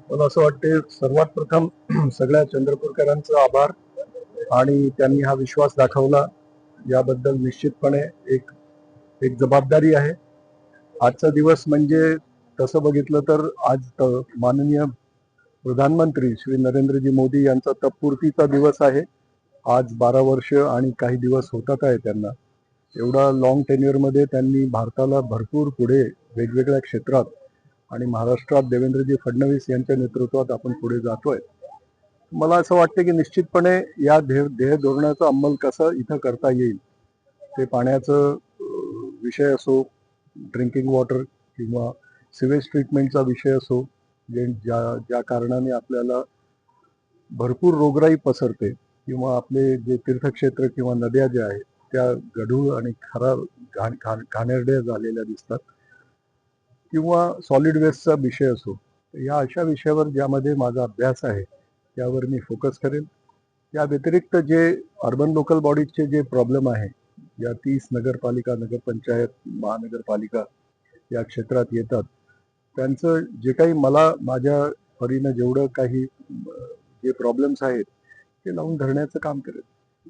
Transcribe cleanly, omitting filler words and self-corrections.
मला असं वाटते सर्वात प्रथम सगळ्या चंद्रपूरकरांचा आभार आणि त्यांनी हा विश्वास दाखवला याबद्दल निश्चितपणे एक एक जबाबदारी आहे. आजचा दिवस म्हणजे तसं बघितलं तर आज माननीय प्रधानमंत्री श्री नरेंद्रजी मोदी यांचा तत्पूर्तीचा दिवस आहे. आज 12 वर्ष आणि काही दिवस होतात आहे त्यांना. एवढा लॉंग टेन्युअरमध्ये त्यांनी भारताला भरपूर पुढे वेगवेगळ्या क्षेत्रात आणि महाराष्ट्रात देवेंद्रजी फडणवीस यांच्या नेतृत्वात आपण पुढे जातोय. मला असं वाटतं की निश्चितपणे या ध्येय धोरणाचा अंमल कसं इथं करता येईल, ते पाण्याचं विषय असो, ड्रिंकिंग वॉटर किंवा सिवेज ट्रीटमेंटचा विषय असो, ज्या ज्या कारणाने आपल्याला भरपूर रोगराई पसरते किंवा आपले जे तीर्थक्षेत्र किंवा नद्या ज्या आहेत त्या गढूळ आणि खराब घाणेरड्या झालेल्या दिसतात, किंवा सॉलिड वेस्टचा विषय असो, या अशा विषयावर ज्यामध्ये माझा अभ्यास आहे त्यावर मी फोकस करेन. या व्यतिरिक्त जे अर्बन लोकल बॉडीजचे जे प्रॉब्लेम आहे, या 30 नगरपालिका, नगरपंचायत, महानगरपालिका या क्षेत्रात येतात, त्यांचं जे काही मला माझ्या परीनं जेवढं काही जे प्रॉब्लेम्स आहेत ते लावून धरण्याचं काम करेल.